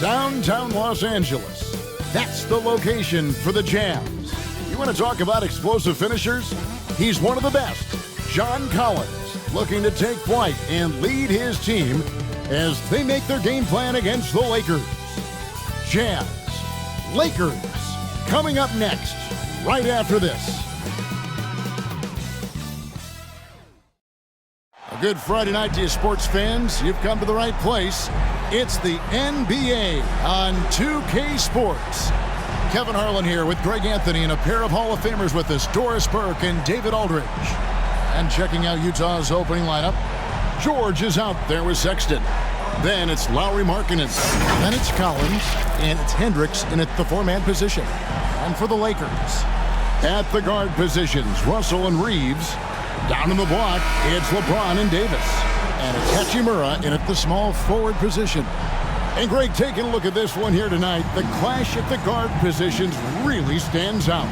Downtown Los Angeles. That's the location for the Jams. You want to talk about explosive finishers? He's one of the best. John Collins, looking to take flight and lead his team as they make their game plan against the Lakers. Jams, Lakers, coming up next, right after this. A good Friday night to you sports fans. You've come to the right place. It's the NBA on 2K Sports. Kevin Harlan here with Greg Anthony and a pair of Hall of Famers with us, Doris Burke and David Aldridge. And checking out Utah's opening lineup, George is out there with Sexton. Then it's Lowry Markkanen. Then it's Collins, and it's Hendricks in at the four-man position. And for the Lakers, at the guard positions, Russell and Reeves. Down in the block, it's LeBron and Davis. And it's Hachimura in at the small forward position. And Greg, taking a look at this one here tonight, the clash at the guard positions really stands out.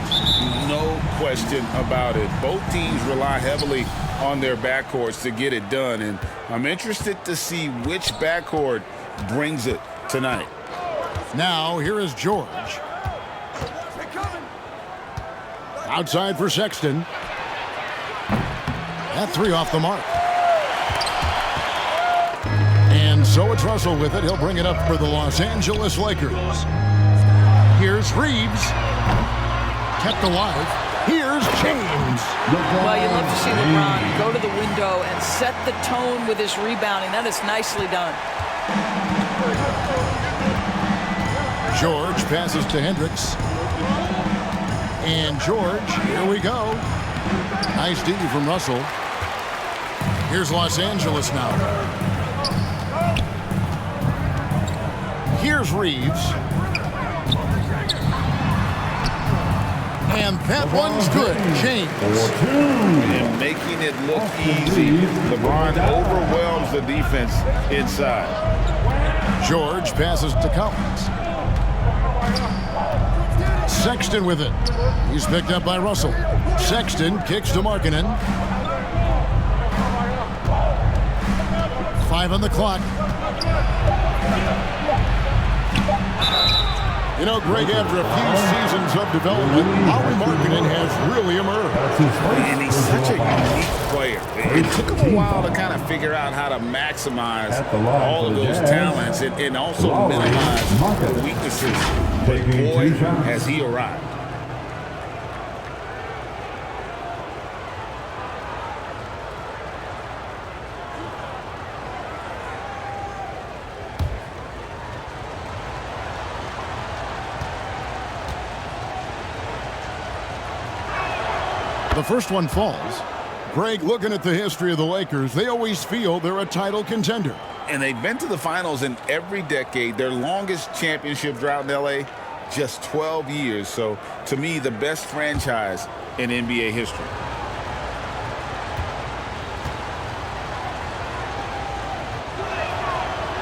No question about it. Both teams rely heavily on their backcourts to get it done. And I'm interested to see which backcourt brings it tonight. Now, here is George. Outside for Sexton. That three off the mark. And so it's Russell with it. He'll bring it up for the Los Angeles Lakers. Here's Reeves. Kept alive. Here's James. Well, you love to see LeBron go to the window and set the tone with his rebounding. That is nicely done. George passes to Hendricks. And George, here we go. Nice D from Russell. Here's Los Angeles now. Here's Reeves. And that one's good. James. And making it look easy. LeBron overwhelms the defense inside. George passes to Collins. Sexton with it. He's picked up by Russell. Sexton kicks to Markkanen. 5 on the clock. You know, Greg, after a few seasons of development, Lowry Markkanen has really emerged. And he's such a unique player. It took him a while to kind of figure out how to maximize all of those talents and also minimize the weaknesses. But boy, has he arrived. The first one falls. Greg, looking at the history of the Lakers, they always feel they're a title contender. And they've been to the finals in every decade. Their longest championship drought in L.A., just 12 years. So, to me, the best franchise in NBA history.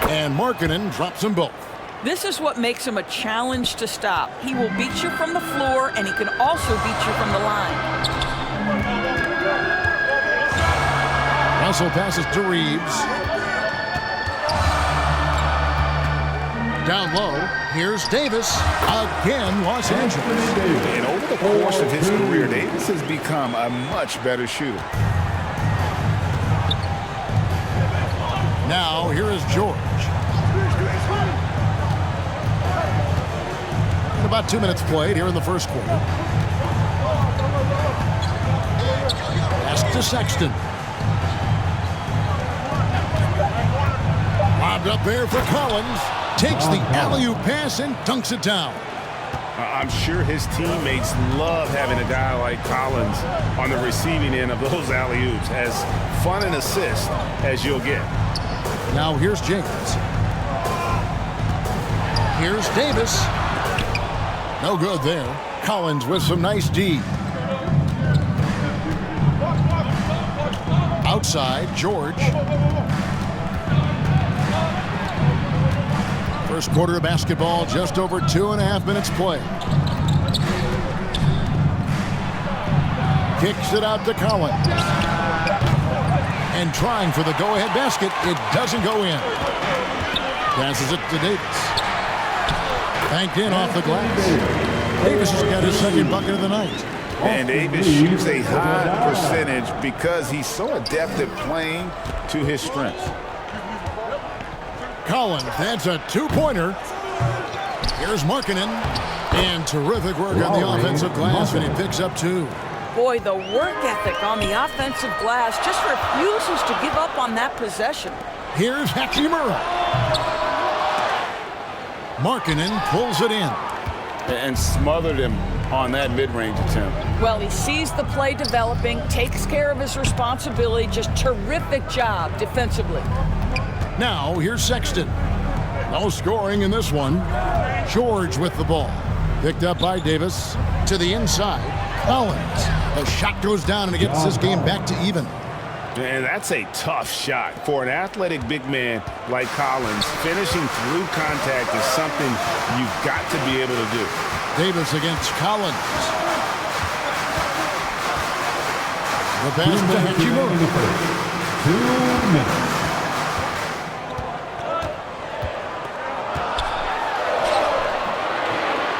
And Markkanen drops them both. This is what makes him a challenge to stop. He will beat you from the floor, and he can also beat you from the line. Russell passes to Reeves. Down low, here's Davis. Again, Los Angeles. And over the course of his career, Davis has become a much better shooter. Now, here is George. About 2 minutes played here in the first quarter. Pass to Sexton. Lobbed up there for Collins. Takes the alley-oop pass and dunks it down. I'm sure his teammates love having a guy like Collins on the receiving end of those alley-oops. As fun an assist as you'll get. Now here's James. Here's Davis. No good there. Collins with some nice D. Outside, George. First quarter of basketball, just over 2.5 minutes played. Kicks it out to Collins. And trying for the go-ahead basket, it doesn't go in. Passes it to Davis. Banked in off the glass. Davis has got his second bucket of the night. And Davis shoots a high percentage because he's so adept at playing to his strengths. Collins, that's a two-pointer. Here's Markkanen. And terrific work on the offensive glass, and he picks up 2. Boy, the work ethic on the offensive glass just refuses to give up on that possession. Here's Hachimura. Markkanen pulls it in. And smothered him on that mid-range attempt. Well, he sees the play developing, takes care of his responsibility. Just terrific job defensively. Now, here's Sexton. No scoring in this one. George with the ball. Picked up by Davis. To the inside. Collins. The shot goes down and it gets this game back to even. And that's a tough shot. For an athletic big man like Collins, finishing through contact is something you've got to be able to do. Davis against Collins. The pass to Hachimura. 2 minutes.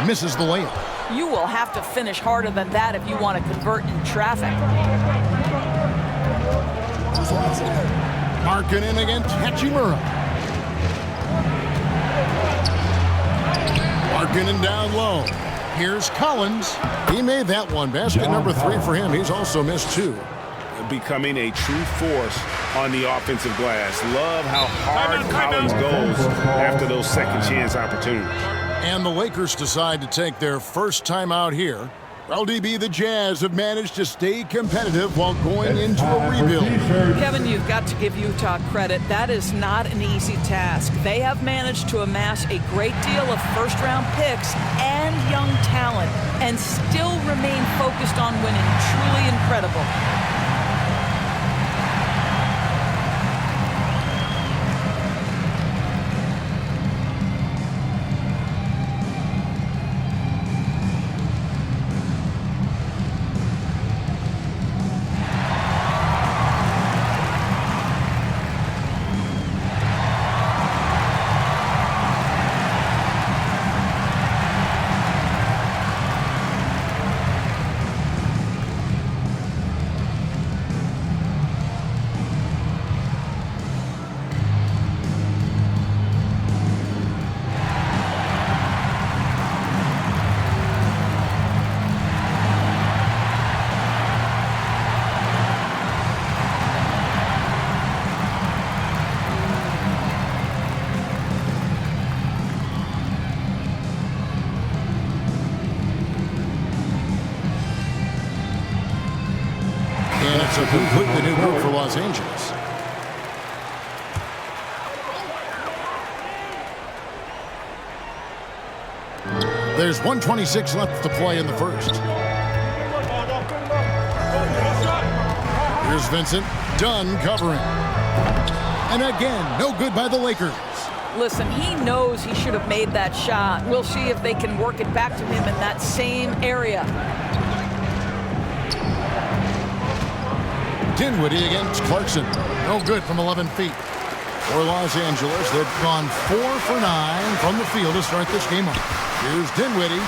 Misses the layup. You will have to finish harder than that if you want to convert in traffic. Markkanen against Hachimura. Markkanen down low. Here's Collins. He made that one. Basket number 3 for him. He's also missed 2. Becoming a true force on the offensive glass. Love how hard Collins goes after those second chance opportunities. And the Lakers decide to take their first time out here. LDB, the Jazz have managed to stay competitive while going into a rebuild. Kevin, you've got to give Utah credit. That is not an easy task. They have managed to amass a great deal of first-round picks and young talent and still remain focused on winning. Truly incredible. And it's a completely new group for Los Angeles. There's 1:26 left to play in the first. Here's Vincent. Dunn covering. And again, no good by the Lakers. Listen, he knows he should have made that shot. We'll see if they can work it back to him in that same area. Dinwiddie against Clarkson. No good from 11 feet. For Los Angeles, they've gone 4 for 9 from the field to start this game off. Here's Dinwiddie.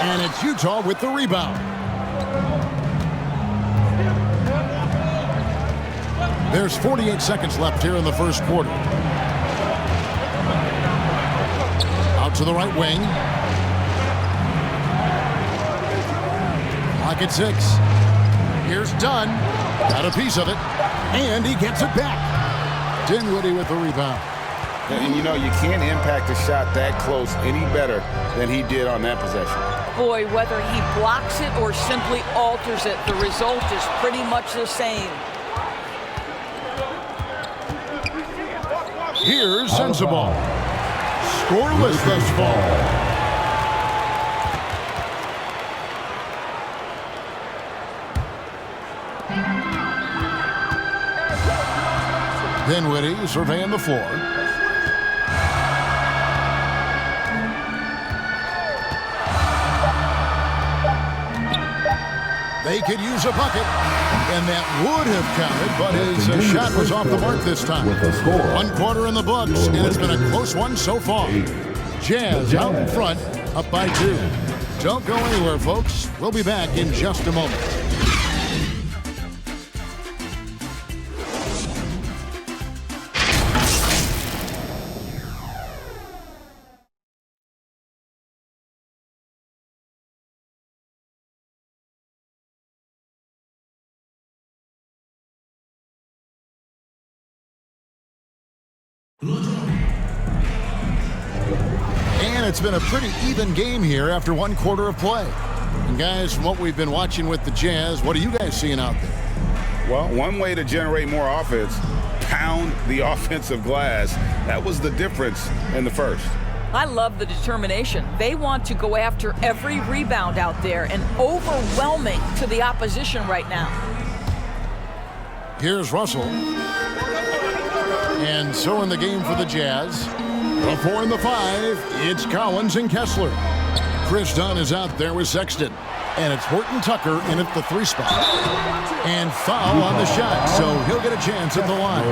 And it's Utah with the rebound. There's 48 seconds left here in the first quarter. Out to the right wing. Clock at 6. Here's Dunn. Got a piece of it. And he gets it back. Dinwiddie with the rebound. And you know, you can't impact a shot that close any better than he did on that possession. Boy, whether he blocks it or simply alters it, the result is pretty much the same. Here's Sensabaugh. Scoreless thus far. Dinwiddie surveying the floor. They could use a bucket, and that would have counted, but his shot was off the mark this time. 1 quarter in the books, and it's been a close one so far. Jazz out in front, up by 2. Don't go anywhere, folks. We'll be back in just a moment. And it's been a pretty even game here after 1 quarter of play. And guys, from what we've been watching with the Jazz, what are you guys seeing out there? Well, one way to generate more offense, pound the offensive glass. That was the difference in the first. I love the determination. They want to go after every rebound out there and overwhelming to the opposition right now. Here's Russell. And so in the game for the Jazz, the 4 and the 5, it's Collins and Kessler. Chris Dunn is out there with Sexton. And it's Horton Tucker in at the 3 spot. And foul on the shot, so he'll get a chance at the line.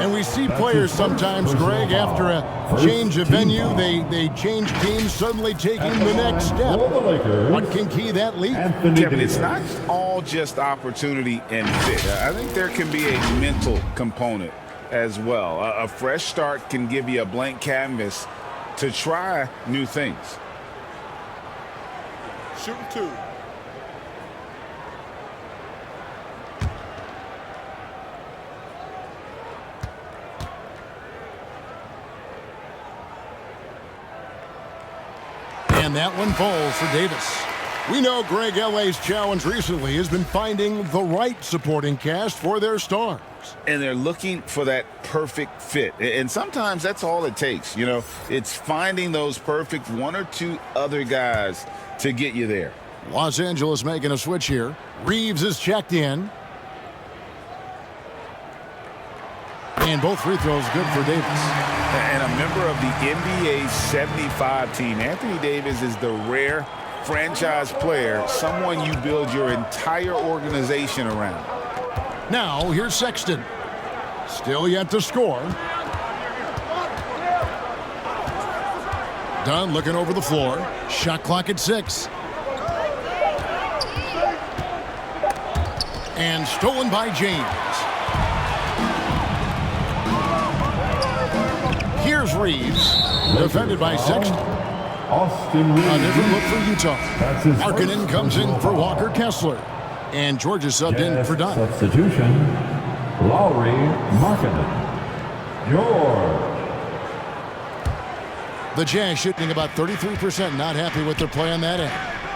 And we see players sometimes, Greg, after a change of venue, they change teams, suddenly taking the next step. What can key that leap? Kevin, it's not all just opportunity and fit. I think there can be a mental component as well. A fresh start can give you a blank canvas to try new things. Shooting 2. And that one falls for Davis. We know Greg, LA's challenge recently has been finding the right supporting cast for their stars. And they're looking for that perfect fit. And sometimes that's all it takes. You know, it's finding those perfect 1 or 2 other guys to get you there. Los Angeles making a switch here. Reeves is checked in. And both free throws good for Davis. And a member of the NBA 75 team, Anthony Davis is the rare franchise player, someone you build your entire organization around. Now, here's Sexton. Still yet to score. Dunn looking over the floor. Shot clock at 6. And stolen by James. Here's Reeves. Defended by Sexton. Austin Reeves. A different look for Utah. Markkanen comes in for Walker Kessler. And Georgia subbed in for Dunn. Substitution. Lowry, Markkanen. George. The Jazz shooting about 33%. Not happy with their play on that end.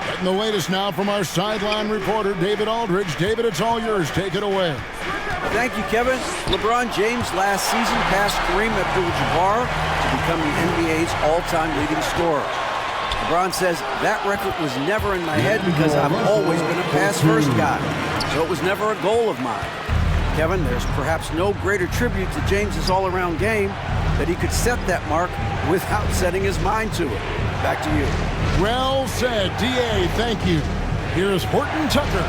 Getting the latest now from our sideline reporter, David Aldridge. David, it's all yours. Take it away. Thank you, Kevin. LeBron James last season passed Kareem Abdul-Jabbar to become the NBA's all-time leading scorer. LeBron says that record was never in my head because I've always been a pass-first guy, so it was never a goal of mine. Kevin, there's perhaps no greater tribute to James's all-around game that he could set that mark without setting his mind to it. Back to you. Well said, D.A. Thank you. Here's Horton Tucker,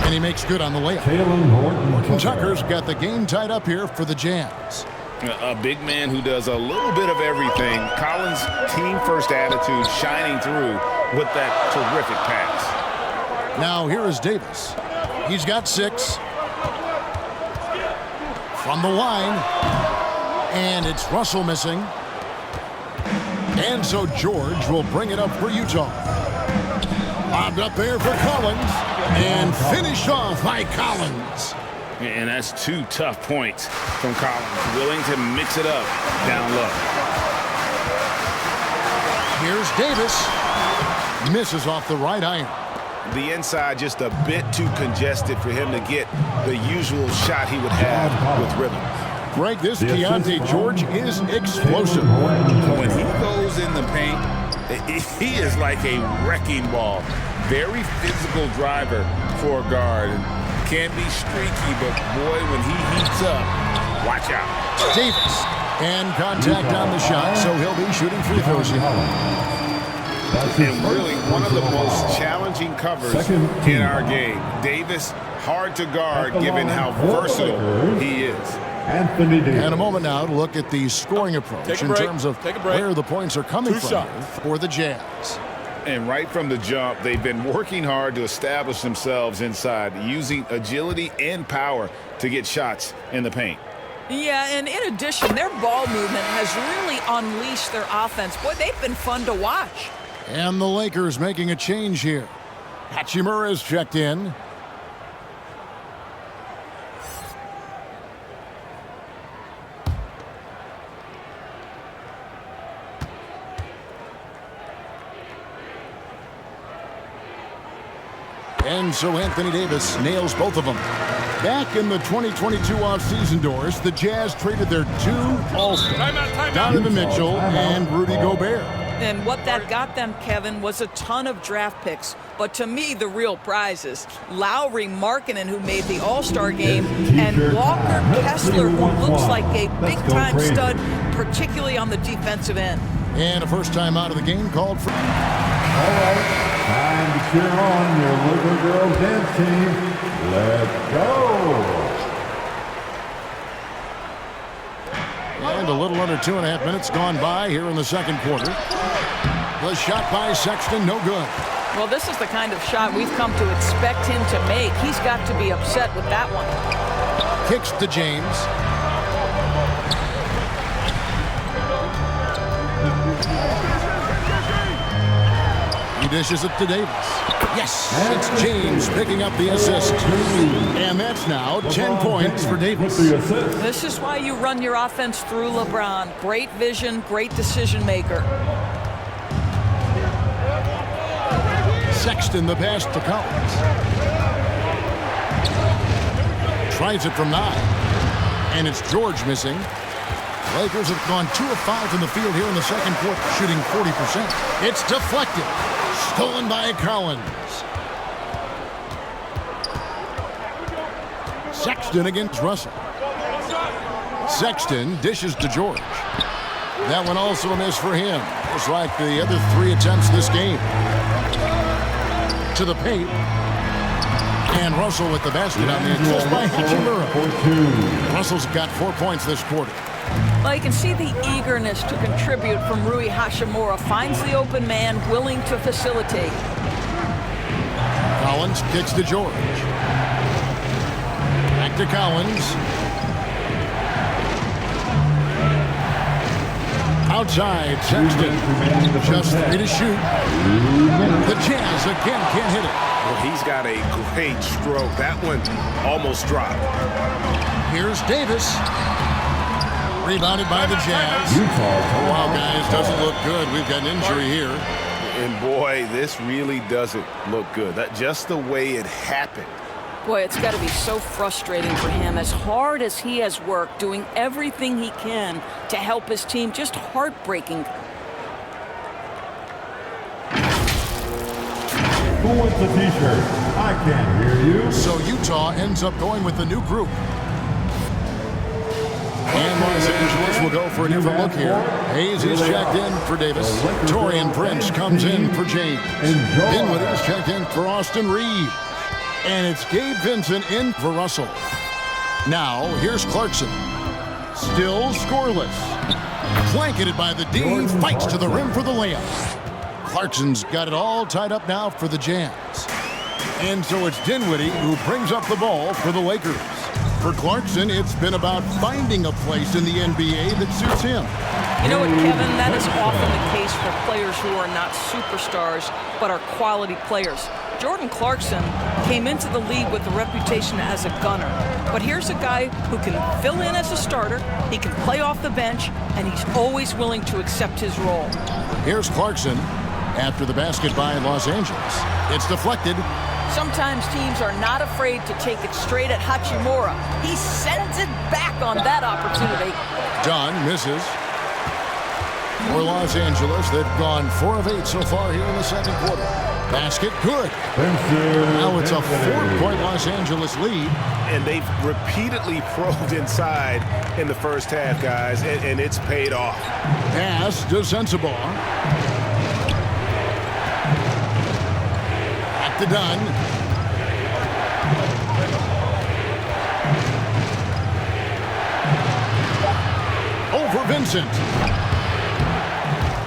and he makes good on the layup. Horton Tucker's got the game tied up here for the Jazz. A big man who does a little bit of everything. Collins' team-first attitude shining through with that terrific pass. Now here is Davis. He's got 6. From the line. And it's Russell missing. And so George will bring it up for Utah. Lobbed up there for Collins. And finished off by Collins. And that's 2 tough points from Collins, willing to mix it up down low. Here's Davis. Misses off the right iron. The inside just a bit too congested for him to get the usual shot he would have with rhythm. Greg, this Keontae George is explosive. When he goes in the paint, he is like a wrecking ball. Very physical driver for a guard. Can be streaky, but boy, when he heats up, watch out. Davis. And contact on the shot, so he'll be shooting free throws here. And really one of the most challenging covers in our game. Davis, hard to guard given how versatile he is. Anthony Davis. And a moment now to look at the scoring approach in terms of where the points are coming from for the Jazz. And right from the jump, they've been working hard to establish themselves inside, using agility and power to get shots in the paint. Yeah, and in addition, their ball movement has really unleashed their offense. Boy, they've been fun to watch. And the Lakers making a change here. Hachimura is checked in. And so Anthony Davis nails both of them. Back in the 2022 offseason doors, the Jazz traded their two All-Stars, Donovan Mitchell and Rudy Gobert. And what that got them, Kevin, was a ton of draft picks. But to me, the real prize is Lowry Markkanen, who made the All-Star game, and Walker Kessler, who looks like a big-time stud, particularly on the defensive end. And a first time out of the game called for. All right. Time to cheer on your little girl dance team. Let's go. And a little under 2.5 minutes gone by here in the second quarter. The shot by Sexton, no good. Well, this is the kind of shot we've come to expect him to make. He's got to be upset with that one. Kicks to James. He dishes it to Davis. Yes, it's James picking up the assist. And that's now 10 points for Davis. This is why you run your offense through LeBron. Great vision, great decision maker. Sexton, the pass to Collins. Tries it from 9. And it's George missing. Lakers have gone 2 of 5 in the field here in the second quarter, shooting 40%. It's deflected. Stolen by Collins. Sexton against Russell. Sexton dishes to George. That one also a miss for him, just like the other 3 attempts this game. To the paint. And Russell with the basket on the assist by Hachimura. Russell's got 4 points this quarter. Well, you can see the eagerness to contribute from Rui Hachimura. Finds the open man, willing to facilitate. Collins kicks to George. Back to Collins. Outside, Sexton. Just 3 to shoot. The Jazz again can't hit it. Well, he's got a great stroke. That one almost dropped. Here's Davis. Rebounded by the Jazz. Oh, wow, guys, doesn't look good. We've got an injury here. And boy, this really doesn't look good. That just the way it happened. Boy, it's got to be so frustrating for him. As hard as he has worked, doing everything he can to help his team, just heartbreaking. Who wants the t-shirt? I can't hear you. So Utah ends up going with the new group. And Los Angeles will go for a different look here. Hayes is checked in for Davis. Torian Prince comes in for James. Dinwiddie is checked in for Austin Reeves. And it's Gabe Vincent in for Russell. Now, here's Clarkson. Still scoreless. Blanketed by the D. Fights to the rim for the layup. Clarkson's got it all tied up now for the Jazz. And so it's Dinwiddie who brings up the ball for the Lakers. For Clarkson, it's been about finding a place in the NBA that suits him. You know what, Kevin? That is often the case for players who are not superstars, but are quality players. Jordan Clarkson came into the league with a reputation as a gunner. But here's a guy who can fill in as a starter, he can play off the bench, and he's always willing to accept his role. Here's Clarkson after the basket by Los Angeles. It's deflected. Sometimes teams are not afraid to take it straight at Hachimura. He sends it back on that opportunity. Dunn misses. For Los Angeles, they've gone 4 of 8 so far here in the second quarter. Basket, good. Now it's a 4-point Los Angeles lead. And they've repeatedly probed inside in the first half, guys, and it's paid off. Pass to Sensabaugh. Back to Dunn. over Vincent.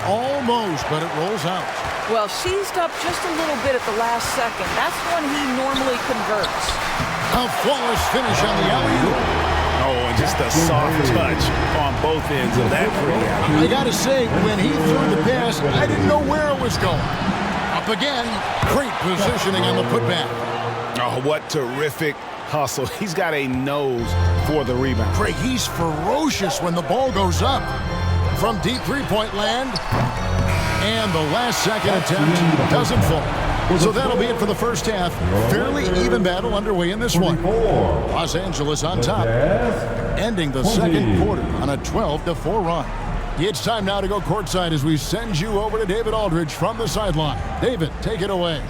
Almost, but it rolls out. Well, seized up just a little bit at the last second. That's when he normally converts. A flawless finish on the alley-oop. Oh, and just a soft touch on both ends of that free alley. I got to say, when he threw the pass, I didn't know where it was going. Up again, great positioning on the putback. Oh, what terrific hustle. He's got a nose for the rebound. Craig, he's ferocious when the ball goes up. From deep three-point land, and the last second attempt doesn't fall. So that'll be it for the first half. Fairly even battle underway in this one. Los Angeles on top, ending the second quarter on a 12-4 run. It's time now to go courtside as we send you over to David Aldridge from the sideline. David, take it away.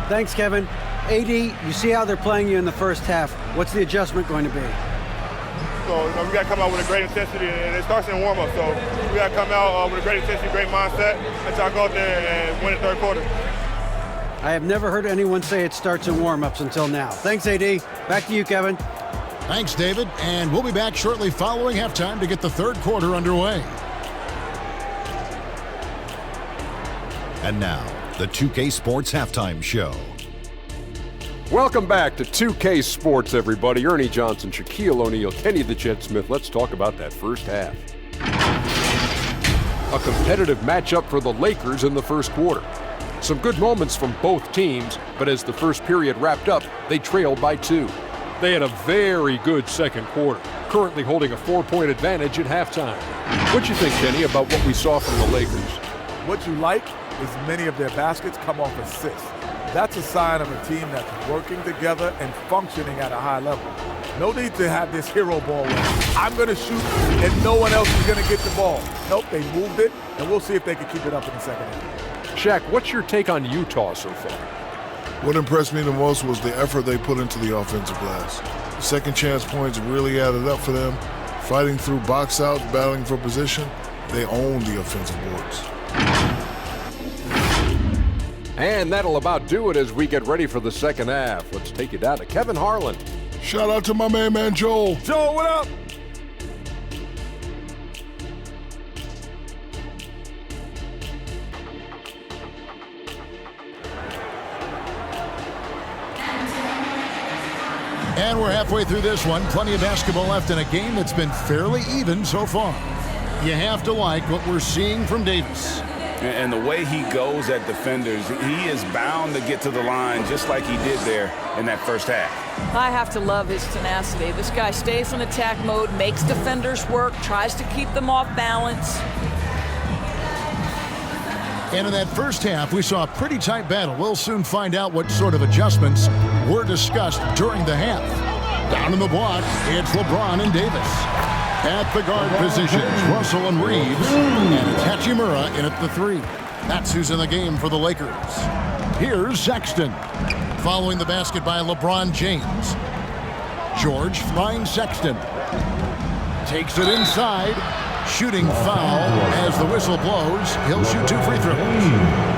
Thanks, Kevin. AD, you see how they're playing you in the first half. What's the adjustment going to be? So we got to come out with a great intensity, and it starts in warm-up. So we got to come out with a great intensity, great mindset, and try to go out there and win the third quarter. I have never heard anyone say it starts in warm-ups until now. Thanks, AD. Back to you, Kevin. Thanks, David. And we'll be back shortly following halftime to get the third quarter underway. And now, the 2K Sports Halftime Show. Welcome back to 2K Sports, everybody. Ernie Johnson, Shaquille O'Neal, Kenny the Jet Smith. Let's talk about that first half. A competitive matchup for the Lakers in the first quarter. Some good moments from both teams, but as the first period wrapped up, they trailed by 2. They had a very good second quarter, currently holding a 4-point advantage at halftime. What you think, Kenny, about what we saw from the Lakers? What you like is many of their baskets come off assists. That's a sign of a team that's working together and functioning at a high level. No need to have this hero ball where I'm going to shoot and no one else is going to get the ball. Nope, they moved it, and we'll see if they can keep it up in the second half. Shaq, what's your take on Utah so far? What impressed me the most was the effort they put into the offensive glass. Second chance points really added up for them. Fighting through box outs, battling for position, they own the offensive boards. And that'll about do it as we get ready for the second half. Let's take it down to Kevin Harlan. Shout out to my man Joel. Joel, what up? And we're halfway through this one. Plenty of basketball left in a game that's been fairly even so far. You have to like what we're seeing from Davis. And the way he goes at defenders, he is bound to get to the line just like he did there in that first half. I have to love his tenacity. This guy stays in attack mode, makes defenders work, tries to keep them off balance. And in that first half, we saw a pretty tight battle. We'll soon find out what sort of adjustments were discussed during the half. Down in the block, it's LeBron and Davis. At the guard positions, Russell and Reeves, and it's Hachimura in at the 3. That's who's in the game for the Lakers. Here's Sexton. Following the basket by LeBron James. George finds Sexton. Takes it inside. Shooting foul as the whistle blows. He'll shoot 2 free throws.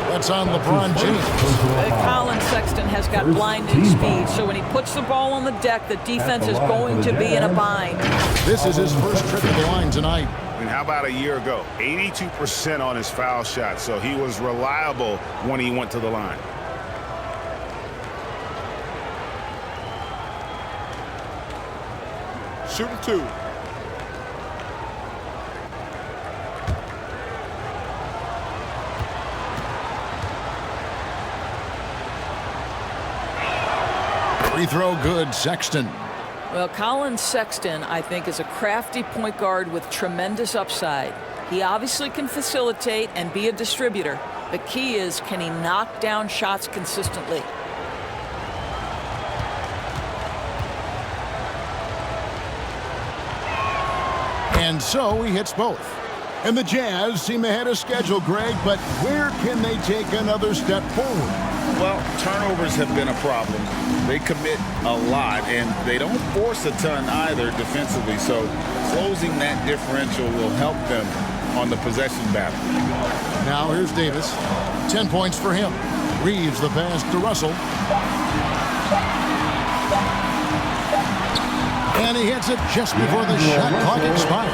That's on LeBron James. Colin Sexton has got blinding speed, so when he puts the ball on the deck, the defense is going to be in a bind. This is his first trip to the line tonight. And how about a year ago? 82% on his foul shot, so he was reliable when he went to the line. Shooting 2. Free throw good, Sexton. Well, Colin Sexton, I think, is a crafty point guard with tremendous upside. He obviously can facilitate and be a distributor. The key is, can he knock down shots consistently? And so he hits both. And the Jazz seem ahead of schedule, Greg, but where can they take another step forward? Well, turnovers have been a problem. They commit a lot, and they don't force a ton either defensively, so closing that differential will help them on the possession battle. Now here's Davis. 10 points for him. Reeves the pass to Russell. And he hits it just before the shot clock expires.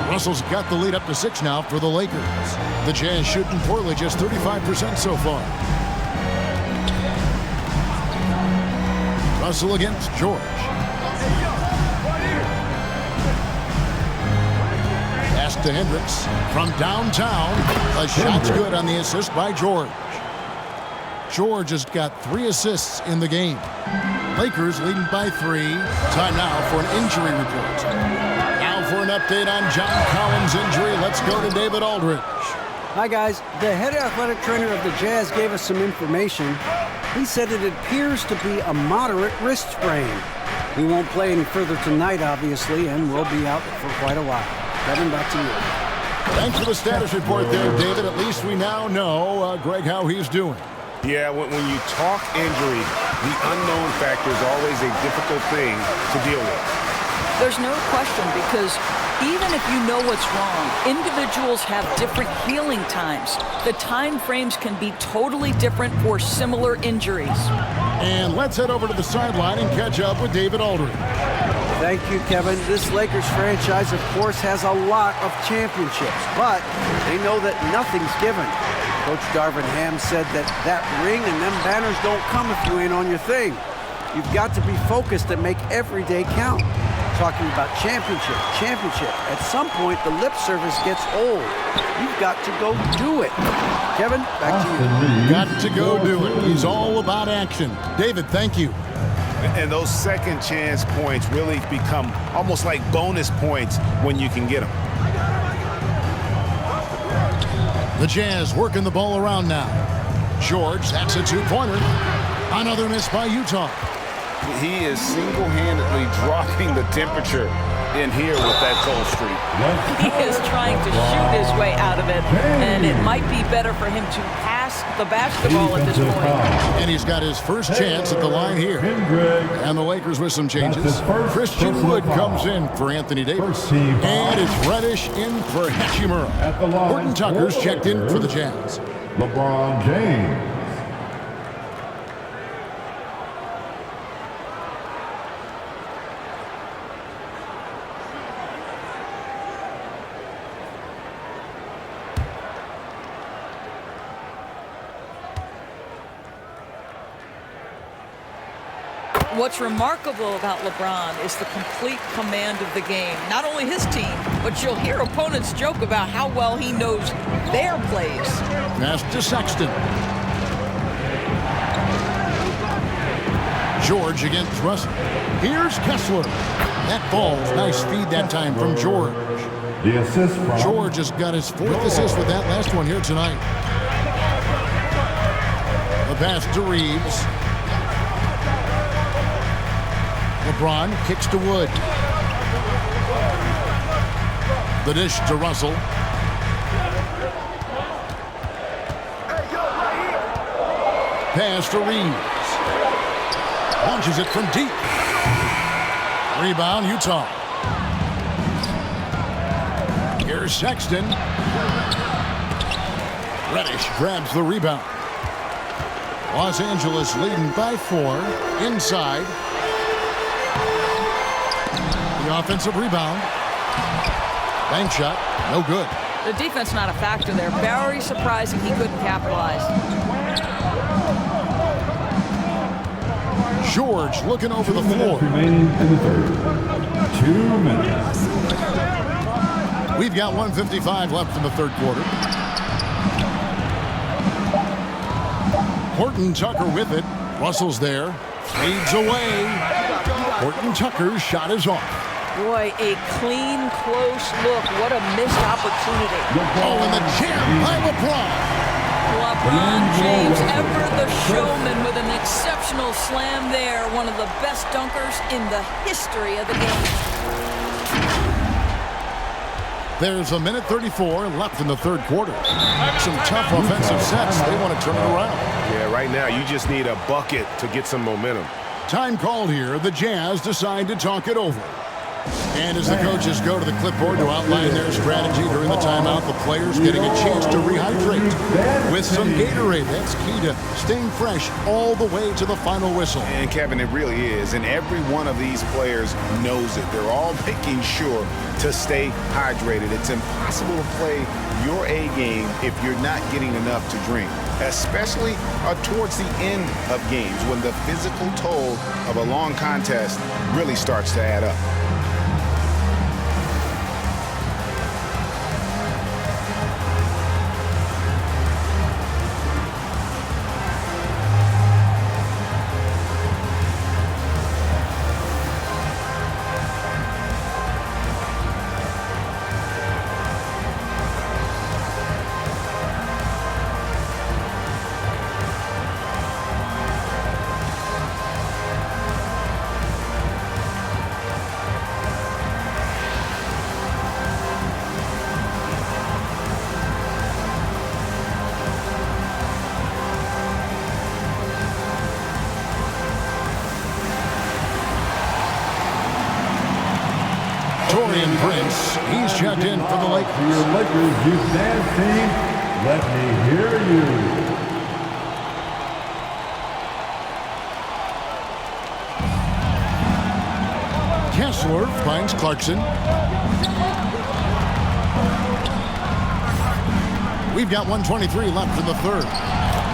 Russell's got the lead up to 6 now for the Lakers. The Jazz shooting poorly, just 35% so far. Russell against George. Pass to Hendricks from downtown. A shot's good on the assist by George. George has got 3 assists in the game. Lakers leading by 3. Time now for an injury report. Now for an update on John Collins' injury, let's go to David Aldridge. Hi, guys. The head athletic trainer of the Jazz gave us some information. He said it appears to be a moderate wrist sprain. He won't play any further tonight, obviously, and will be out for quite a while. Kevin, back to you. Thanks for the status report there, David. At least we now know, Greg, how he's doing. Yeah, when you talk injury, the unknown factor is always a difficult thing to deal with. There's no question, because even if you know what's wrong, individuals have different healing times. The time frames can be totally different for similar injuries. And let's head over to the sideline and catch up with David Aldridge. Thank you, Kevin. This Lakers franchise, of course, has a lot of championships, but they know that nothing's given. Coach Darvin Ham said that ring and them banners don't come if you ain't on your thing. You've got to be focused and make every day count. Talking about championship. At some point, the lip service gets old. You've got to go do it. Kevin, back to you. Got to go do it. He's all about action. David, thank you. And those second chance points really become almost like bonus points when you can get them. The Jazz working the ball around now. George, that's a 2-pointer. Another miss by Utah. He is single-handedly dropping the temperature in here with that cold streak. He is trying to shoot his way out of it, and it might be better for him to pass the basketball at this point. And he's got his first chance at the line here. And the Lakers with some changes. Christian Wood comes in for Anthony Davis. And it's Reddish in for Hachimura. Horton Tucker's checked in for the Jazz. LeBron James. What's remarkable about LeBron is the complete command of the game. Not only his team, but you'll hear opponents joke about how well he knows their plays. Pass to Sexton. George against Russell. Here's Kessler. That falls. Nice feed that time from George. The assist from George has got his 4th assist with that last one here tonight. The pass to Reeves. LeBron kicks to Wood. The dish to Russell. Pass to Reeves. Launches it from deep. Rebound, Utah. Here's Sexton. Reddish grabs the rebound. Los Angeles leading by 4. Inside. The offensive rebound. Bank shot, no good. The defense not a factor there. Very surprising he couldn't capitalize. George looking over the floor. remaining in the third. 2 minutes. We've got 1:55 left in the third quarter. Horton Tucker with it. Russell's there. Fades away. Horton Tucker's shot is off. Boy, a clean, close look. What a missed opportunity. Oh, and the jam by LeBron. LeBron James, ever the showman, with an exceptional slam there. One of the best dunkers in the history of the game. There's 1:34 left in the third quarter. Some tough offensive sets. They want to turn it around. Yeah, right now you just need a bucket to get some momentum. Time called here. The Jazz decide to talk it over. And as the coaches go to the clipboard to outline their strategy during the timeout, the players getting a chance to rehydrate with some Gatorade. That's key to staying fresh all the way to the final whistle. And Kevin, it really is. And every one of these players knows it. They're all making sure to stay hydrated. It's impossible to play your A game if you're not getting enough to drink, especially towards the end of games when the physical toll of a long contest really starts to add up. Prince, he's checked in for the Lakers. For your Lakers youth dance team, let me hear you. Kessler finds Clarkson. We've got 1:23 left in the third.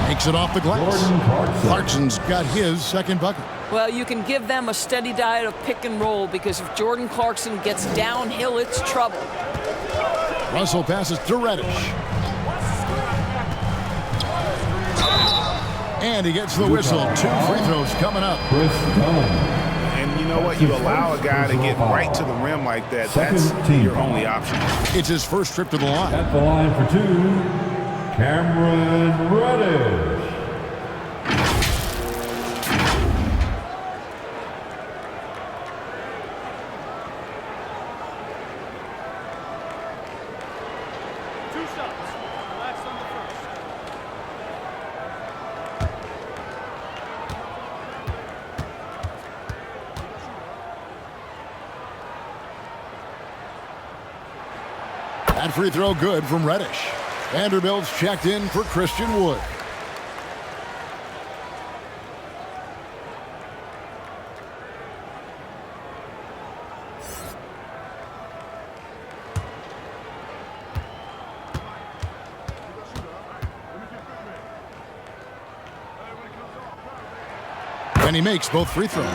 Makes it off the glass. Clarkson's got his second bucket. Well, you can give them a steady diet of pick and roll because if Jordan Clarkson gets downhill, it's trouble. Russell passes to Reddish. And he gets the whistle. 2 free throws coming up. And you know what? You allow a guy to get right to the rim like that. That's your only option. It's his first trip to the line. At the line for 2, Cameron Reddish. That free throw good from Reddish. Vanderbilt's checked in for Christian Wood. And he makes both free throws.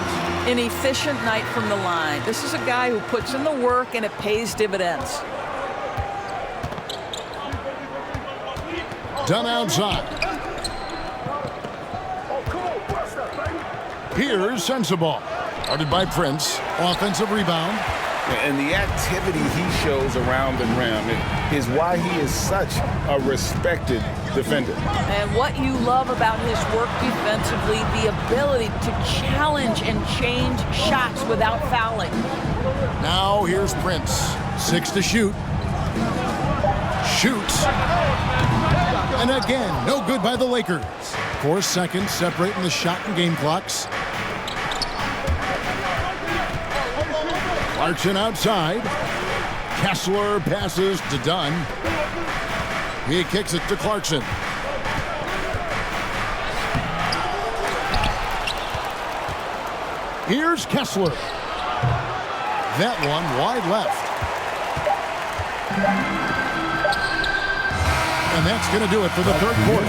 An efficient night from the line. This is a guy who puts in the work and it pays dividends. Done outside. Here's Sensabaugh. Guarded by Prince. Offensive rebound. And the activity he shows around the rim is why he is such a respected defender. And what you love about his work defensively, the ability to challenge and change shots without fouling. Now here's Prince. 6 to shoot. Shoots. And again, no good by the Lakers. 4 seconds separating the shot and game clocks. Clarkson outside. Kessler passes to Dunn. He kicks it to Clarkson. Here's Kessler. That one wide left. And that's going to do it for the third quarter.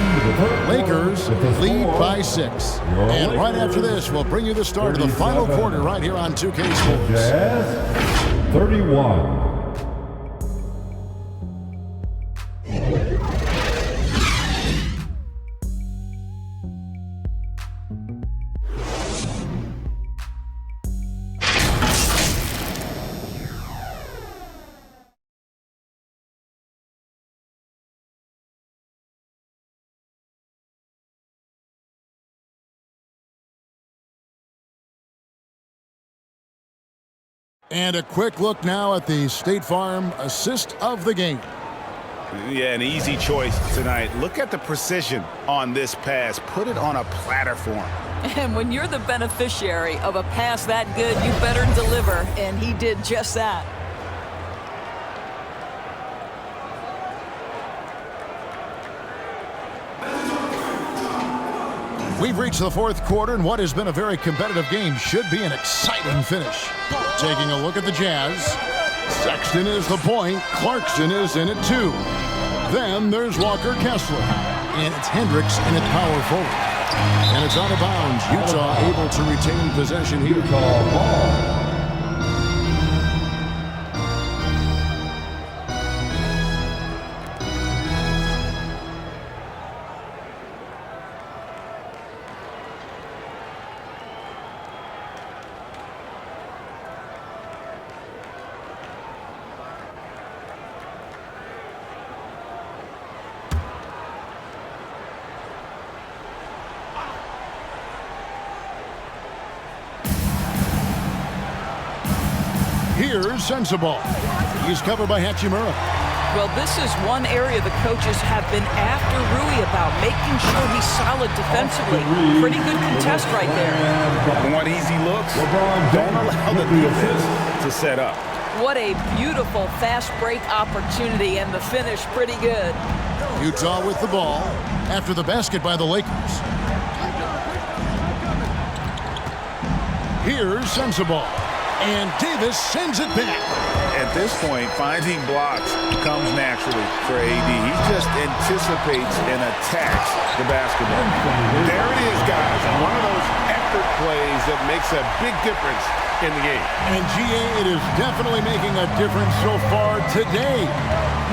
Lakers lead by 6. And right after this, we'll bring you the start of the final quarter right here on 2K Sports. Jazz 31. And a quick look now at the State Farm assist of the game. Yeah, an easy choice tonight. Look at the precision on this pass. Put it on a platter for him. And when you're the beneficiary of a pass that good, you better deliver, and he did just that. We've reached the fourth quarter, and what has been a very competitive game should be an exciting finish. Taking a look at the Jazz. Sexton is the point. Clarkson is in it too. Then there's Walker Kessler. And it's Hendricks in at power forward. And it's out of bounds. Utah able to retain possession here. Here's Sensabaugh. He's covered by Hachimura. Well, this is one area the coaches have been after Rui about, making sure he's solid defensively. Pretty good contest right there. Want easy looks? Don't allow the defense to set up. What a beautiful fast break opportunity, and the finish pretty good. Utah with the ball after the basket by the Lakers. Here's Sensabaugh. And Davis sends it back. At this point, finding blocks comes naturally for AD. He just anticipates and attacks the basketball. There it is, guys. One of those effort plays that makes a big difference in the game. And GA, it is definitely making a difference so far today.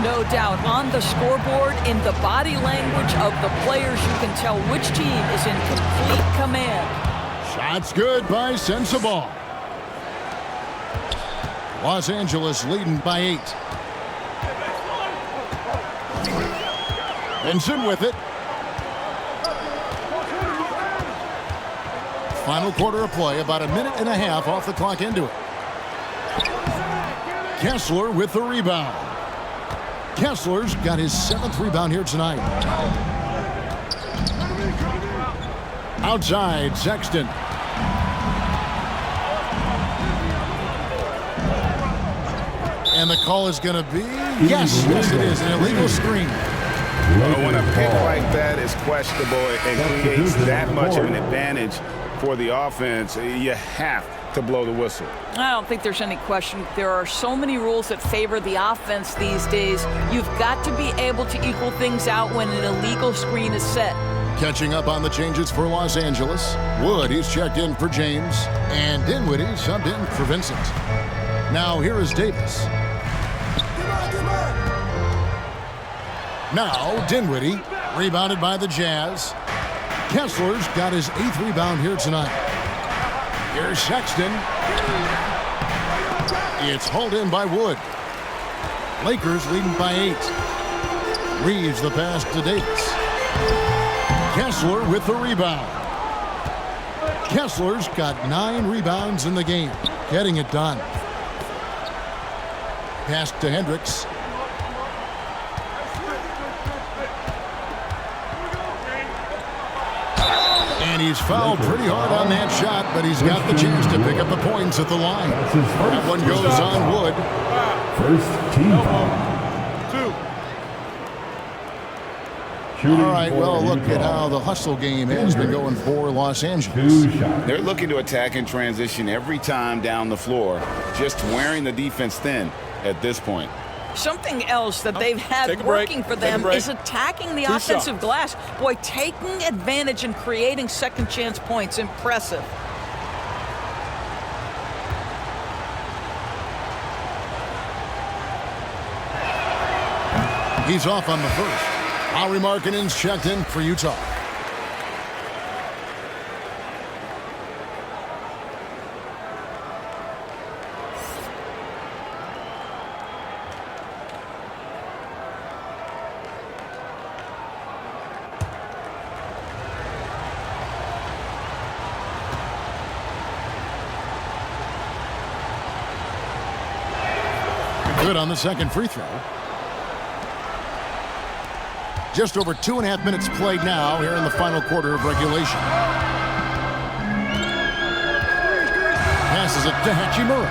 No doubt. On the scoreboard, in the body language of the players, you can tell which team is in complete command. Shots good by Sensabaugh. Los Angeles leading by 8. Benson with it. Final quarter of play, about a minute and a half off the clock into it. Kessler with the rebound. Kessler's got his 7th rebound here tonight. Outside, Sexton. And the call is going to be, yes, it is, an illegal screen. Well, when a pick like that is questionable and creates that much of an advantage for the offense, you have to blow the whistle. I don't think there's any question. There are so many rules that favor the offense these days. You've got to be able to equal things out when an illegal screen is set. Catching up on the changes for Los Angeles. Wood, he's checked in for James. And Dinwiddie subbed in for Vincent. Now here is Davis. Now Dinwiddie, rebounded by the Jazz. Kessler's got his 8th rebound here tonight. Here's Sexton. It's hauled in by Wood. Lakers leading by 8. Reeves the pass to Davis. Kessler with the rebound. Kessler's got 9 rebounds in the game, getting it done. Pass to Hendricks. And he's fouled pretty hard on that shot, but he's got the chance to pick up the points at the line. That one goes on Wood. First team foul. All right, well, look at how the hustle game has been going for Los Angeles. They're looking to attack and transition every time down the floor, just wearing the defense thin at this point. Something else that they've had working for them is attacking the offensive glass. Boy, taking advantage and creating second chance points. Impressive. He's off on the first. Lauri Markkanen's checked in for Utah. Good on the second free throw. Just over 2.5 minutes played now here in the final quarter of regulation. Passes it to Hachimura.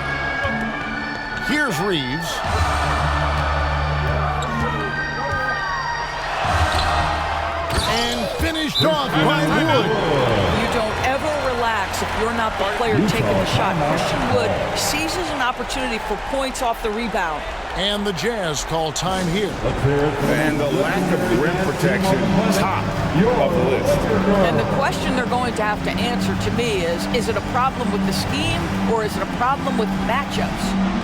Here's Reeves. And finished off by Wood. You don't ever relax if you're not the player taking the shot. Christian Wood seizes an opportunity for points off the rebound. And the Jazz call time here. And the lack of rim protection, top of the list. And the question they're going to have to answer to me is it a problem with the scheme or is it a problem with matchups?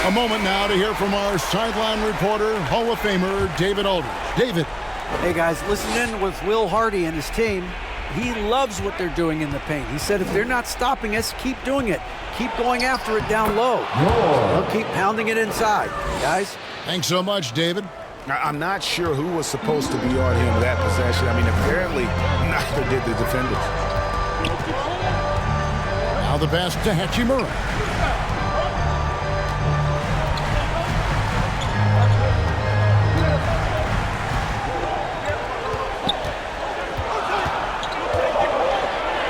A moment now to hear from our sideline reporter, Hall of Famer David Aldridge. David. Hey guys, listen in with Will Hardy and his team. He loves what they're doing in the paint. He said if they're not stopping us, keep doing it. Keep going after it down low. They'll keep pounding it inside. Guys? Thanks so much, David. I'm not sure who was supposed to be on him that possession. I mean, apparently neither did the defenders. Now the pass to Hachimura.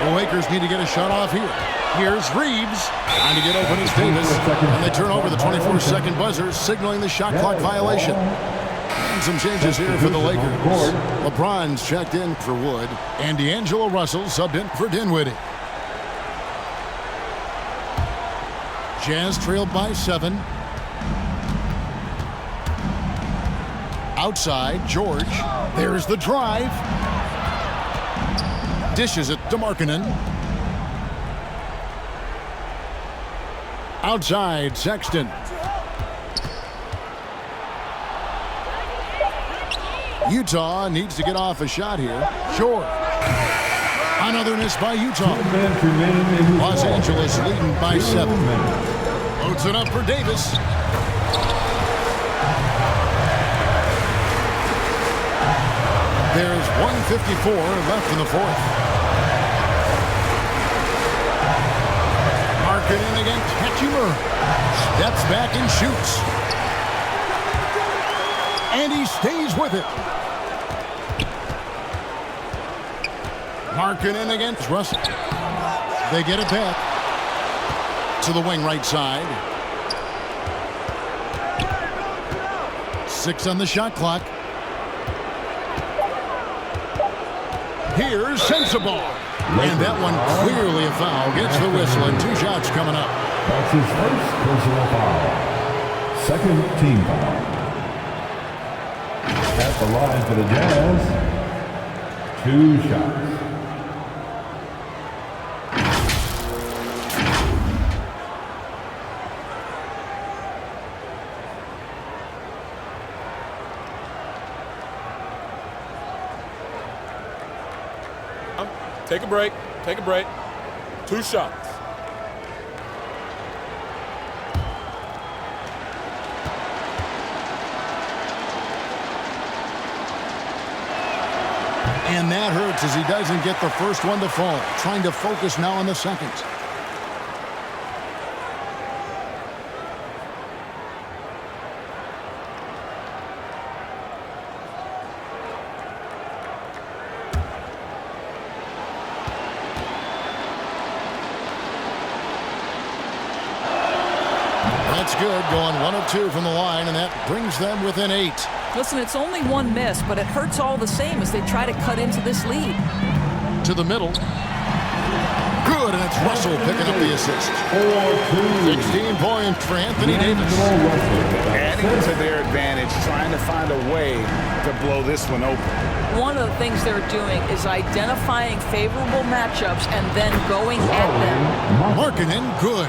The Lakers need to get a shot off here. Here's Reeves trying to get open as Davis. And they turn over the 24-second buzzer, signaling the shot clock violation. And some changes here for the Lakers. LeBron's checked in for Wood. And D'Angelo Russell subbed in for Dinwiddie. Jazz trailed by 7. Outside, George. There's the drive. Dishes it to Markkanen. Outside, Sexton. Utah needs to get off a shot here. Short. Another miss by Utah. Los Angeles leading by 7. Loads it up for Davis. There's 1:54 left in the fourth. Markkanen against Hachimura. Steps back and shoots. And he stays with it. Markkanen against Russell. They get it back to the wing right side. 6 on the shot clock. Here's Sensabaugh. And that one clearly a foul. Gets the whistle and 2 shots coming up. That's his first personal foul. Second team foul. At the line for the Jazz. 2 shots. Take a break. Take a break. 2 shots. And that hurts as he doesn't get the first one to fall. Trying to focus now on the second. That's good, going 1 of 2 from the line, and that brings them within 8. Listen, it's only 1 miss, but it hurts all the same as they try to cut into this lead. to the middle. Good, and it's Russell picking up the assist. 16 points for Anthony Davis. Adding to their advantage, trying to find a way to blow this one open. One of the things they're doing is identifying favorable matchups and then going at them. Markkanen, good.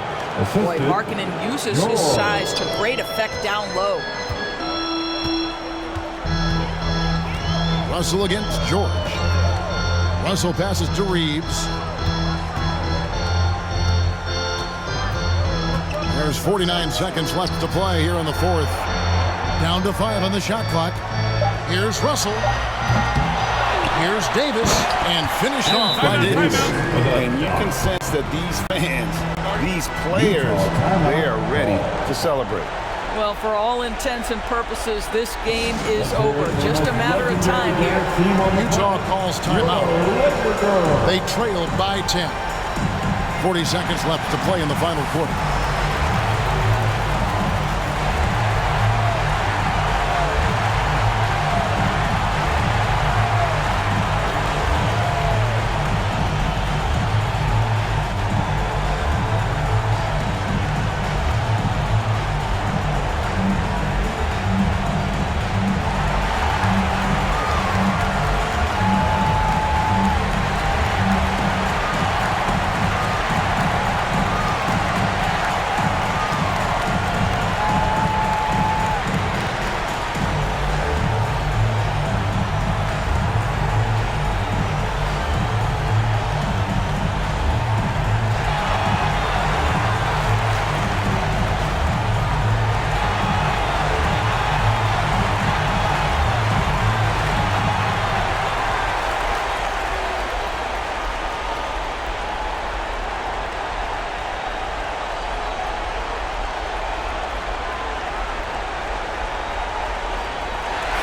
Boy, Markkanen uses his size to great effect down low. Russell against George. Russell passes to Reeves. There's 49 seconds left to play here in the fourth. Down to 5 on the shot clock. Here's Russell. Here's Davis, and finished off by Davis. And you can sense that these fans, these players, they are ready to celebrate. Well, for all intents and purposes, this game is over. Just a matter of time here. Utah calls timeout. They trailed by 10. 40 seconds left to play in the final quarter.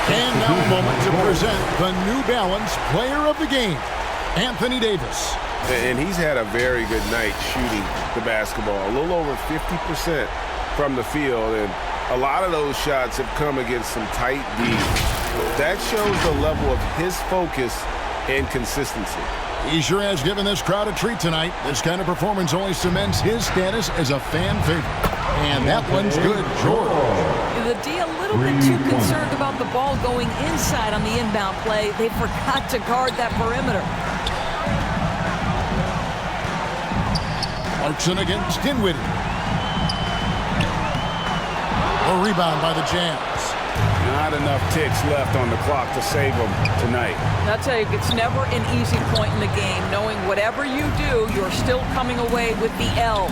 And now a moment to present the New Balance Player of the Game, Anthony Davis. And he's had a very good night shooting the basketball. A little over 50% from the field, and a lot of those shots have come against some tight D. That shows the level of his focus and consistency. He sure has given this crowd a treat tonight. This kind of performance only cements his status as a fan favorite. And that one's good, George. The D a little bit too concerned about the ball going inside on the inbound play. They forgot to guard that perimeter. Clarkson against Dinwiddie. A rebound by the Jazz. Not enough ticks left on the clock to save them tonight. I'll tell you, it's never an easy point in the game, knowing whatever you do, you're still coming away with the L.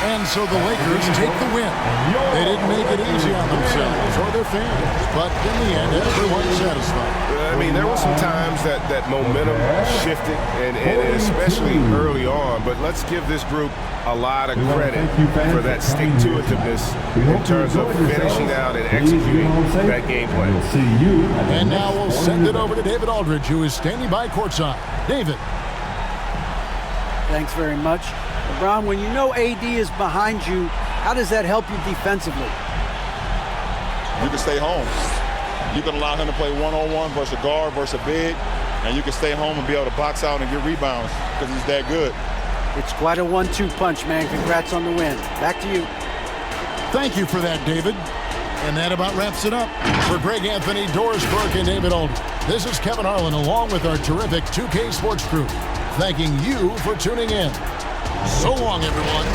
And so the Lakers take the win. They didn't make it easy on themselves or their fans, but in the end, everyone's satisfied. I mean, there were some times that momentum shifted, and especially early on, but let's give this group a lot of credit for that stick-to-itiveness in terms of finishing out and executing that game plan. And now we'll send it over to David Aldridge, who is standing by courtside. David. Thanks very much. LeBron, when you know AD is behind you, how does that help you defensively? You can stay home. You can allow him to play one-on-one versus a guard versus a big, and you can stay home and be able to box out and get rebounds because he's that good. It's quite a 1-2 punch, man. Congrats on the win. Back to you. Thank you for that, David. And that about wraps it up. For Greg Anthony, Doris Burke, and David Aldridge, this is Kevin Harlan along with our terrific 2K Sports crew, thanking you for tuning in. So long, everyone.